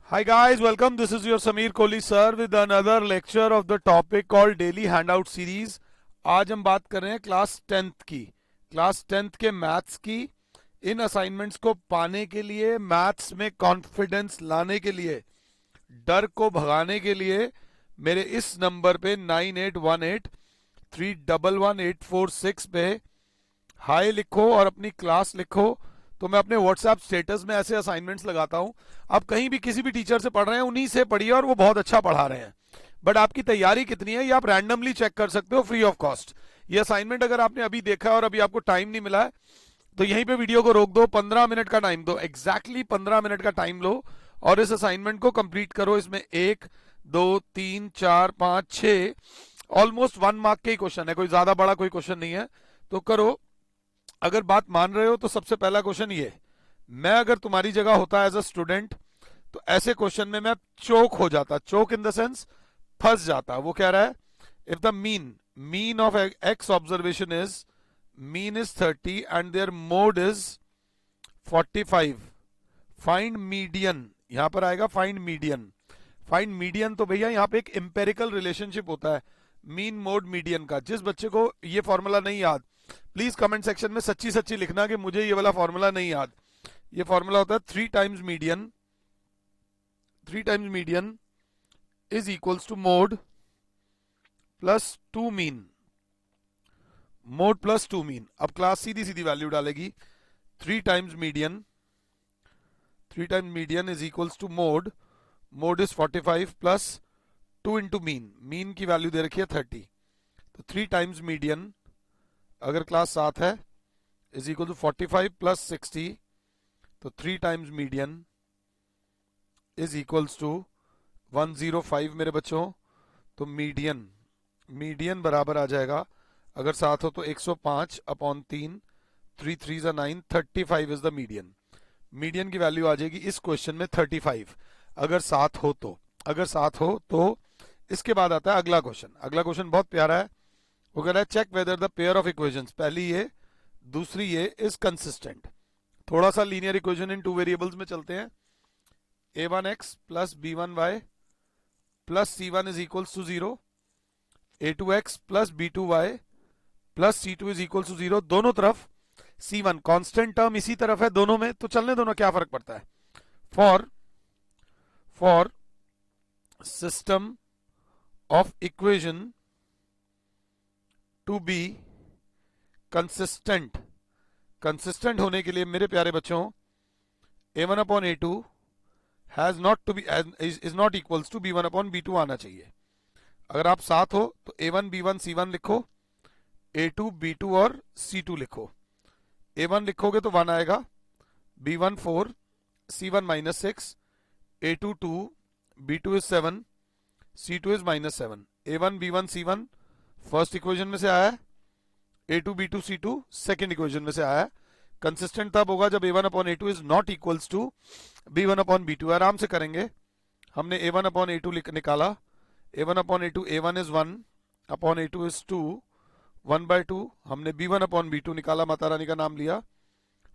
Hi guys, welcome. This is your Sameer Kohli sir with another lecture of the topic called Daily Handout Series. आज हम बात कर रहे हैं class 10th की, क्लास 10th के मैथ्स की। इन असाइनमेंट्स को पाने के लिए, मैथ्स में कॉन्फिडेंस लाने के लिए, डर को भगाने के लिए मेरे इस नंबर पे 9818311846 पे हाय लिखो और अपनी क्लास लिखो। तो मैं अपने व्हाट्सएप स्टेटस में ऐसे असाइनमेंट्स लगाता हूं। आप कहीं भी किसी भी टीचर से पढ़ रहे हैं, उन्हीं से पढ़िए और वो बहुत अच्छा पढ़ा रहे हैं। बट आपकी तैयारी कितनी है ये आप रैंडमली चेक कर सकते हो फ्री ऑफ कॉस्ट। ये असाइनमेंट अगर आपने अभी देखा है और अभी आपको टाइम नहीं मिला है तो यहीं पे वीडियो को रोक दो, 15 मिनट का टाइम दो, एग्जैक्टली 15 मिनट का टाइम लो और इस असाइनमेंट को कंप्लीट करो। इसमें 1 2 3 4 5 6 ऑलमोस्ट 1 मार्क के ही क्वेश्चन है, कोई ज्यादा बड़ा कोई क्वेश्चन नहीं है। तो करो। अगर बात मान रहे हो तो सबसे पहला क्वेश्चन ये, मैं अगर तुम्हारी जगह होता एज अ स्टूडेंट तो ऐसे क्वेश्चन में मैं चोक हो जाता। चोक इन द सेंस फंस जाता। वो कह रहा है if the mean of x observation is mean is 30 and their mode is 45, find median. यहां पर आएगा फाइंड मीडियन। फाइंड मीडियन तो भैया यहां पे एक एम्पेरिकल रिलेशनशिप होता है मीन मोड मीडियन का। जिस बच्चे को ये फॉर्मूला नहीं याद, प्लीज कमेंट सेक्शन में सच्ची सच्ची लिखना कि मुझे ये वाला फॉर्मूला नहीं याद। ये फॉर्मूला होता है 3 times median is equals to mode plus 2 mean. Mode plus 2 mean. अब क्लास सीधी सीधी वैल्यू डालेगी। 3 times median is equals to mode. Mode is 45 plus 2 into mean. Mean की वैल्यू दे रखी है 30। तो 3 टाइम्स मीडियन अगर क्लास 7 है इज इक्वल टू 45 प्लस 60। तो 3 times median is equals to 105 मेरे बच्चों। तो मीडियन बराबर आ जाएगा, अगर 7 हो तो 105 upon 3, 3 3 9, 35 is the median. Median की वैल्यू आ जाएगी इस क्वेश्चन में 35, अगर 7 हो तो। अगर 7 हो तो इसके बाद आता है अगला क्वेश्चन। अगला क्वेश्चन बहुत प्यारा है। वो कह रहा है check whether the pair of equations, पहली ये दूसरी ये, इज कंसिस्टेंट। थोड़ा सा लीनियर इक्वेशन इन 2 वेरिएबल्स में चलते हैं। a1x plus b1y plus c1 is equals to 0, a2x plus b2y plus c2 is equals to 0। दोनों तरफ c1 कांस्टेंट टर्म इसी तरफ है दोनों में, तो चलने दोनों, क्या फर्क पड़ता है। For system of equation to be consistent, consistent होने के लिए मेरे प्यारे बच्चों a1 upon a2 has not to be is not equals to b1 upon b2 आना चाहिए। अगर आप साथ हो तो a1 b1 c1 लिखो, a2 b2 और c2 लिखो। a1 लिखोगे तो 1 आएगा, b1 4, c1 minus 6, a2 2, b2 is 7, c2 is minus 7। a1 b1 c1 first equation में से आया है, a2 b2 c2 second equation में से आया है। कंसिस्टेंट तब होगा जब a1 upon a2 is not equals to b1 upon b2। आराम से करेंगे। हमने a1 अपॉन a2 निकाला। a1 upon a2, a1 is 1 upon a2 is 2, 1/2। हमने b1 अपॉन b2 निकाला, माता रानी का नाम लिया,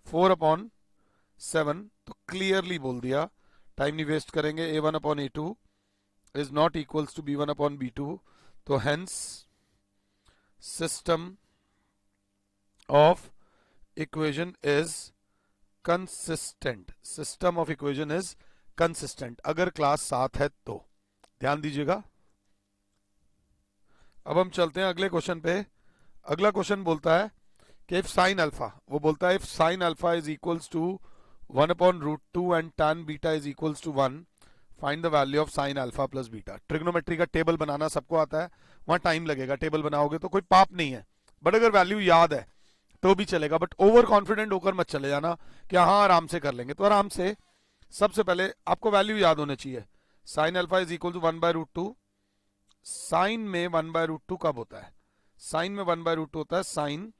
4 अपॉन 7। तो क्लियरली बोल दिया, टाइम नहीं वेस्ट करेंगे, a1 upon a2 is not equals to b1 upon b2। तो hence system of equation is consistent. System of equation is consistent अगर क्लास 7 है तो। ध्यान दीजिएगा। अब हम चलते हैं अगले क्वेश्चन पे। अगला क्वेश्चन बोलता है कि इफ साइन अल्फा, वो बोलता है if sine alpha is equals to 1 upon root 2 and tan beta is equals to 1, find the value of sine alpha plus beta. Trigonometry का टेबल बनाना सबको आता है, वहां टाइम लगेगा। टेबल बनाओगे तो कोई पाप नहीं है, बट अगर वैल्यू याद है तो भी चलेगा। बट ओवर कॉन्फिडेंट होकर मत चले जाना कि हाँ आराम से कर लेंगे। तो आराम से सबसे पहले आपको वैल्यू याद होने चाहिए। Sine alpha is equal to 1/√2। Sine में 1/√2 कब होता है? साइन में 1/√2 होता है साइन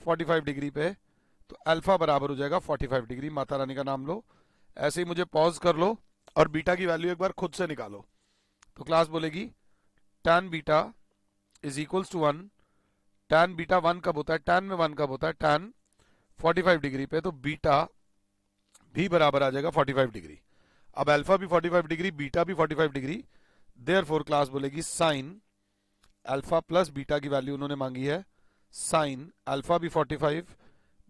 45 डिग्री पे। तो अल्फा बराबर हो जाएगा 45 डिग्री। माता रानी का नाम लो। ऐसे ही मुझे पॉज कर लो और बीटा की वैल्यू एक बार खुद से निकालो। तो क्लास बोलेगी tan beta is equals to 1। tan beta 1 कब होता है? tan में 1 कब होता है? tan 45 डिग्री पे। तो बीटा भी बराबर आ जाएगा 45 डिग्री। अब अल्फा भी 45 डिग्री, बीटा भी 45 डिग्री, देयरफॉर क्लास बोलेगी साइन अल्फा प्लस बीटा की वैल्यू उन्होंने मांगी है, साइन अल्फा भी 45,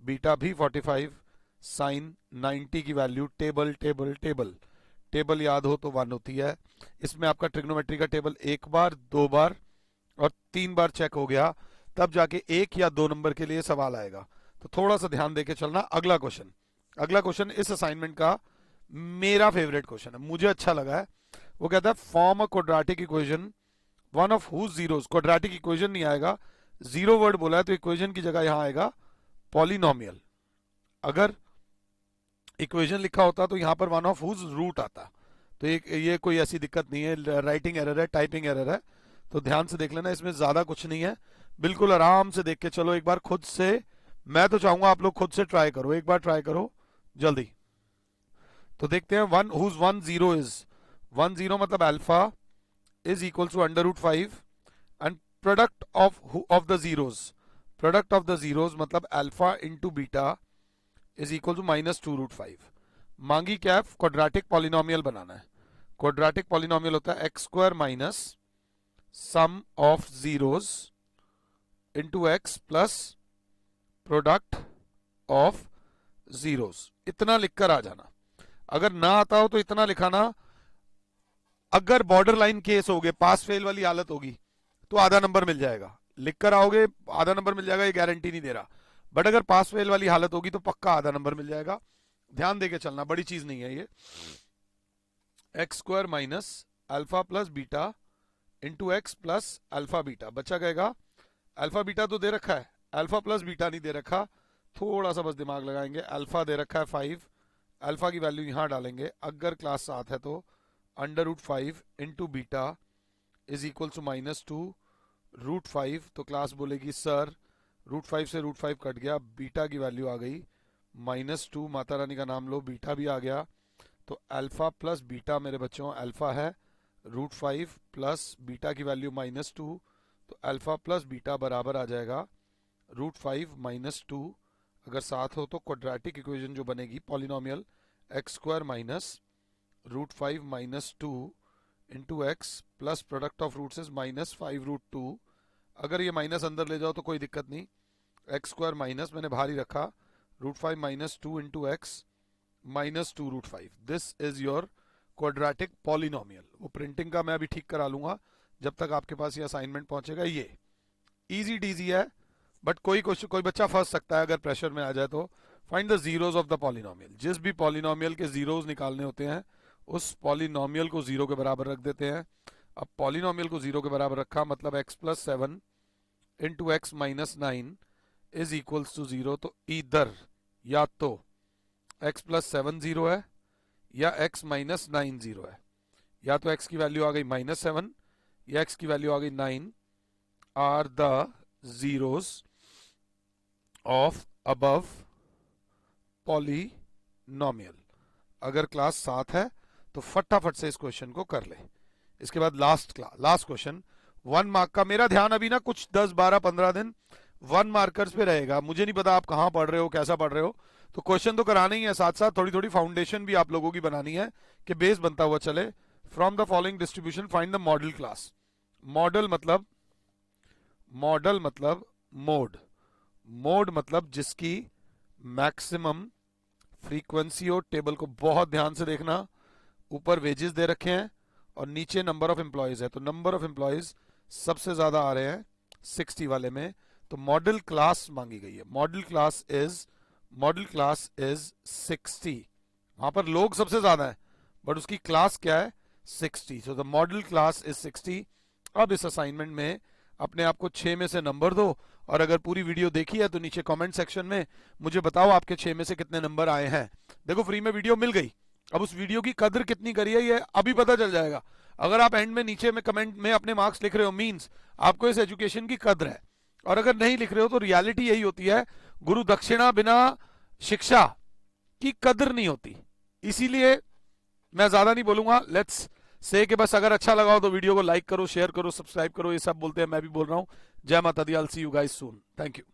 बीटा भी 45, साइन 90 की value, table table table, table याद हो तो 1 होती है। इसमें आपका ट्रिग्नोमेट्री का टेबल एक बार, 2 बार और 3 बार चेक हो गया, तब जाके 1 या 2 नंबर के लिए सवाल आएगा। तो थोड़ा सा ध्यान देके चलना। अगला क्वेश्चन इस असाइनमेंट का मेरा फेवरेट क्वेश्चन है, मुझे अच्छा लगा है। वो कहता है form a quadratic equation one of whose zeros, quadratic equation नहीं आएगा, जीरो वर्ड बोला है तो इक्वेशन की जगह यहां आएगा पॉलिनोमियल। अगर इक्वेशन लिखा होता तो यहां पर वन ऑफ हुज रूट आता। तो ये कोई ऐसी दिक्कत नहीं है, राइटिंग एरर है, टाइपिंग एरर है, तो ध्यान से देख लेना, इसमें ज्यादा कुछ नहीं है, बिल्कुल आराम से देख के चलो एक बार खुद से। मैं तो चाहूंगा आप लोग खुद से ट्राई करो, एक बार ट्राई करो जल्दी। तो देखते हैं वन हुज 1 0 इज 1 0 मतलब alpha is equal to √5 and product of the zeros मतलब alpha into beta is equal to -2√5। मांगी क्या है? क्वाड्रेटिक पॉलिनोमियल बनाना है। क्वाड्रेटिक पॉलिनोमियल होता है x² minus sum of zeros into x plus product of zeros. इतना लिखकर आ जाना, अगर ना आता हो तो इतना लिखाना। अगर बॉर्डर लाइन केस हो गए, पास फेल वाली हालत होगी, तो आधा नंबर मिल जाएगा। लिखकर आओगे आधा नंबर मिल जाएगा, ये गारंटी नहीं दे रहा, बट अगर पास फेल वाली हालत होगी तो पक्का आधा नंबर मिल जाएगा। ध्यान देके चलना, बड़ी चीज नहीं है ये। x² minus alpha plus beta into x plus alpha beta, बच्चा कहेगा अल्फा बीटा तो दे रखा है, अल्फा प्लस बीटा नहीं दे रखा। थोड़ा सा बस दिमाग लगाएंगे, अल्फा दे रखा है 5, अल्फा की वैल्यू यहां डालेंगे, अगर क्लास 7 है तो √5 into beta is equal to -2√5। तो क्लास बोलेगी सर √5 से √5 कट गया, बीटा की वैल्यू आ गई -2, माता रानी का नाम लो, बीटा भी आ गया। तो अल्फा प्लस बीटा मेरे बच्चों, अल्फा है √5 प्लस बीटा की वैल्यू -2, तो अल्फा प्लस बीटा बराबर आ जाएगा √5 - 2। अगर 7 हो तो क्वाड्रेटिक इक्वेशन जो बनेगी polynomial x² minus √5 - 2 into x plus product of roots is -5√2। अगर ये माइनस अंदर ले जाओ तो कोई दिक्कत नहीं, x² माइनस मैंने बाहर ही रखा, √5 - 2 into x -2√5। This is your quadratic polynomial. वो प्रिंटिंग का मैं अभी ठीक करा लूंगा जब तक आपके पास ये असाइनमेंट पहुंचेगा। ये इजी डीजी है, बट कोई बच्चा फंस सकता है अगर प्रेशर में आ जाए तो। Find the zeros of the polynomial, जिस भी पॉलिनोमियल के जीरोज निकालने होते हैं उस पॉलिनोमियल को 0 के बराबर रख देते हैं। अब पॉलिनोमियल को 0 के बराबर रखा मतलब x+7 into x -9 is equals to 0। तो इधर या तो x+7 0 है या x -9 0 है, या तो x की वैल्यू आ गई -7 या x की वैल्यू आ गई 9 are the zeros of above polynomial. अगर क्लास 7 है तो फटाफट से इस क्वेश्चन को कर ले। इसके बाद लास्ट क्वेश्चन 1 मार्क का। मेरा ध्यान अभी ना कुछ 10 12 15 दिन 1 मार्कर्स पे रहेगा। मुझे नहीं पता आप कहां पढ़ रहे हो, कैसा पढ़ रहे हो, तो क्वेश्चन तो कराना ही है, साथ साथ थोड़ी थोड़ी फाउंडेशन भी आप लोगों की बनानी है कि बेस बनता हुआ चले। From the following distribution find the model class. Model मतलब मोड मतलब जिसकी मैक्सिमम फ्रीक्वेंसी हो। टेबल को बहुत ध्यान से देखना, ऊपर वेजेस दे रखे हैं और नीचे नंबर ऑफ एम्प्लॉयज है, तो नंबर ऑफ एम्प्लॉयज सबसे ज्यादा आ रहे हैं 60 वाले में, तो मॉडल क्लास मांगी गई है। Model class is 60। वहां पर लोग सबसे ज्यादा है बट उसकी क्लास क्या है 60, so the model class is 60। अब इस असाइनमेंट में अपने आप को 6 में से नंबर दो, और अगर पूरी वीडियो देखी है तो नीचे कमेंट सेक्शन में मुझे बताओ आपके 6 में से कितने नंबर आए हैं। देखो फ्री में वीडियो मिल गई, अब उस वीडियो की कदर कितनी करी है ये अभी पता चल जाएगा। अगर आप एंड में नीचे में कमेंट में अपने मार्क्स लिख रहे हो मींस आपको इस एजुकेशन की कदर है, और अगर नहीं लिख रहे हो तो रियलिटी यही होती है, गुरु दक्षिणा बिना शिक्षा की कदर नहीं होती। इसीलिए मैं ज्यादा नहीं बोलूंगा, लेट्स से कि बस अगर अच्छा लगा हो तो वीडियो को लाइक करो, शेयर करो, सब्सक्राइब करो, ये सब बोलते हैं, मैं भी बोल रहा हूं। जय माता दी, I will see you guys soon, thank you.